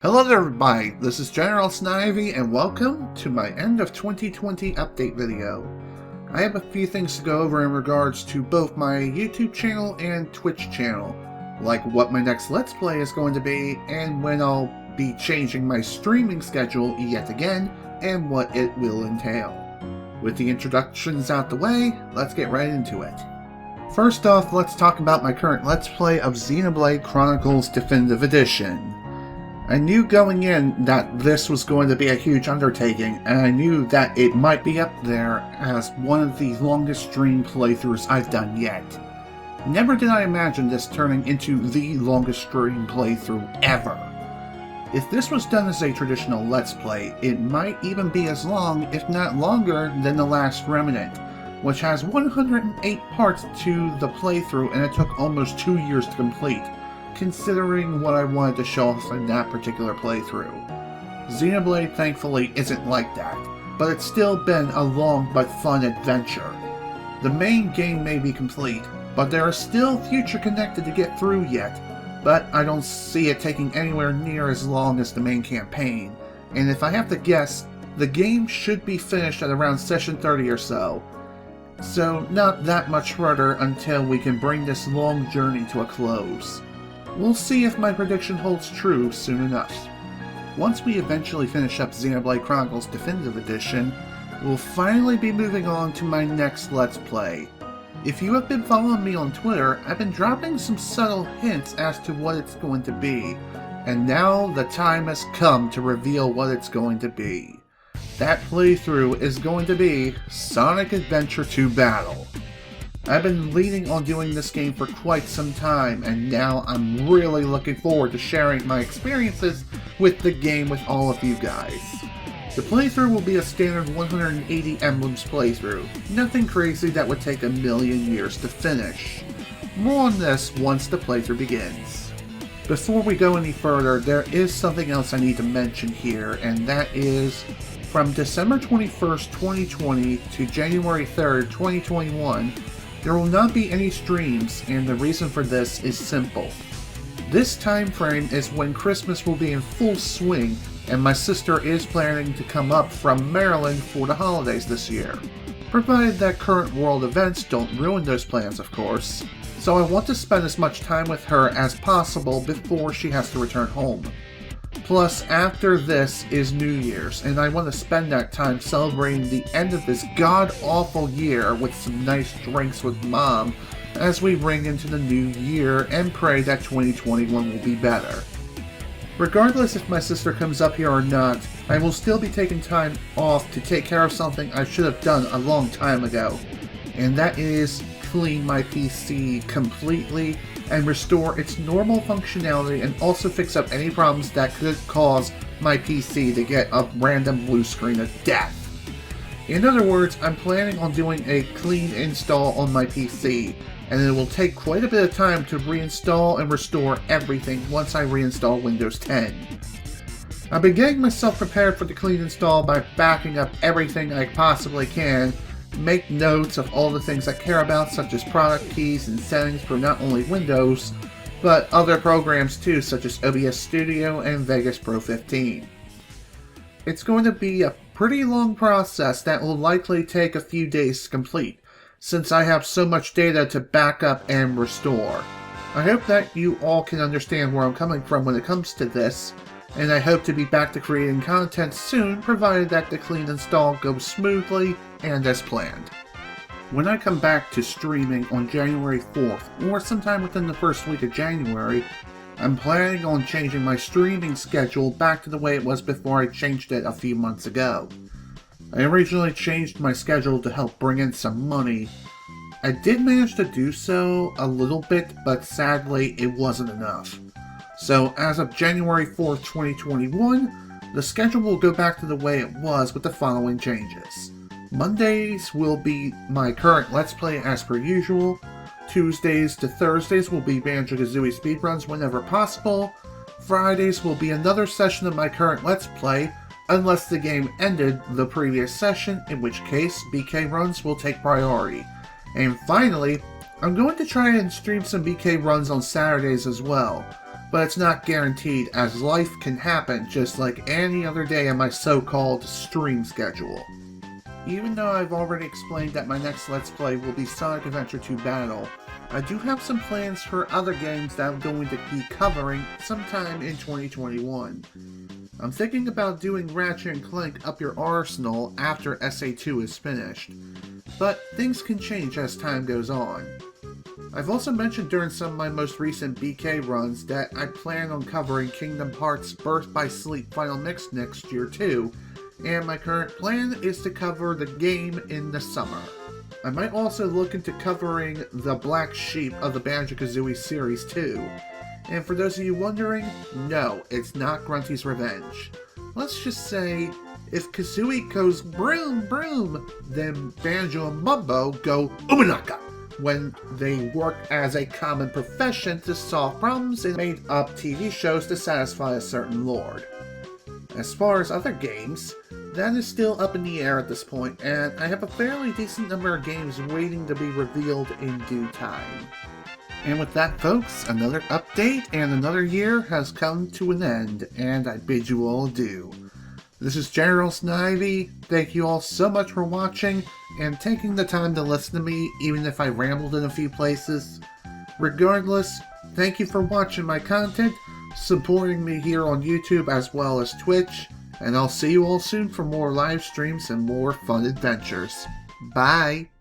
Hello there everybody, this is General Snivy and welcome to my end of 2020 update video. I have a few things to go over in regards to both my YouTube channel and Twitch channel, like what my next Let's Play is going to be and when I'll be changing my streaming schedule yet again and what it will entail. With the introductions out the way, let's get right into it. First off, let's talk about my current Let's Play of Xenoblade Chronicles Definitive Edition. I knew going in that this was going to be a huge undertaking, and I knew that it might be up there as one of the longest stream playthroughs I've done yet. Never did I imagine this turning into the longest stream playthrough ever. If this was done as a traditional Let's Play, it might even be as long, if not longer, than The Last Remnant, which has 108 parts to the playthrough and it took almost 2 years to complete, considering what I wanted to show off in that particular playthrough. Xenoblade thankfully isn't like that, but it's still been a long but fun adventure. The main game may be complete, but there are still future connected to get through yet, but I don't see it taking anywhere near as long as the main campaign, and if I have to guess, the game should be finished at around session 30 or so. So not that much further until we can bring this long journey to a close. We'll see if my prediction holds true soon enough. Once we eventually finish up Xenoblade Chronicles Definitive Edition, we'll finally be moving on to my next Let's Play. If you have been following me on Twitter, I've been dropping some subtle hints as to what it's going to be, and now the time has come to reveal what it's going to be. That playthrough is going to be Sonic Adventure 2 Battle. I've been leaning on doing this game for quite some time, and now I'm really looking forward to sharing my experiences with the game with all of you guys. The playthrough will be a standard 180 emblems playthrough, nothing crazy that would take a million years to finish. More on this once the playthrough begins. Before we go any further, there is something else I need to mention here, and that is, from December 21st, 2020 to January 3rd, 2021, there will not be any streams, and the reason for this is simple. This time frame is when Christmas will be in full swing, and my sister is planning to come up from Maryland for the holidays this year. Provided that current world events don't ruin those plans, of course. So I want to spend as much time with her as possible before she has to return home. Plus, after this is New Year's, and I want to spend that time celebrating the end of this god-awful year with some nice drinks with Mom as we ring into the new year and pray that 2021 will be better. Regardless if my sister comes up here or not, I will still be taking time off to take care of something I should have done a long time ago, and that is clean my PC completely and restore its normal functionality and also fix up any problems that could cause my PC to get a random blue screen of death. In other words, I'm planning on doing a clean install on my PC, and it will take quite a bit of time to reinstall and restore everything once I reinstall Windows 10. I've been getting myself prepared for the clean install by backing up everything I possibly can, make notes of all the things I care about, such as product keys and settings for not only Windows, but other programs too, such as OBS Studio and Vegas Pro 15. It's going to be a pretty long process that will likely take a few days to complete, since I have so much data to back up and restore. I hope that you all can understand where I'm coming from when it comes to this, and I hope to be back to creating content soon, provided that the clean install goes smoothly and as planned. When I come back to streaming on January 4th, or sometime within the first week of January, I'm planning on changing my streaming schedule back to the way it was before I changed it a few months ago. I originally changed my schedule to help bring in some money. I did manage to do so a little bit, but sadly it wasn't enough. So as of January 4th, 2021, the schedule will go back to the way it was with the following changes. Mondays will be my current Let's Play as per usual. Tuesdays to Thursdays will be Banjo Kazooie speedruns whenever possible. Fridays will be another session of my current Let's Play, unless the game ended the previous session, in which case BK runs will take priority. And finally, I'm going to try and stream some BK runs on Saturdays as well. but it's not guaranteed, as life can happen just like any other day on my so-called stream schedule. Even though I've already explained that my next Let's Play will be Sonic Adventure 2 Battle, I do have some plans for other games that I'm going to be covering sometime in 2021. I'm thinking about doing Ratchet & Clank Up Your Arsenal after SA2 is finished, but things can change as time goes on. I've also mentioned during some of my most recent BK runs that I plan on covering Kingdom Hearts Birth by Sleep Final Mix next year too, and my current plan is to cover the game in the summer. I might also look into covering the Black Sheep of the Banjo-Kazooie series too. And for those of you wondering, no, it's not Grunty's Revenge. Let's just say, if Kazooie goes broom broom, then Banjo and Mumbo go umanaka when they work as a common profession to solve problems and made up TV shows to satisfy a certain lord. As far as other games, that is still up in the air at this point, and I have a fairly decent number of games waiting to be revealed in due time. And with that, folks, another update and another year has come to an end, and I bid you all adieu. This is General Snivy. Thank you all so much for watching and taking the time to listen to me, even if I rambled in a few places. Regardless, thank you for watching my content, supporting me here on YouTube as well as Twitch, and I'll see you all soon for more live streams and more fun adventures. Bye!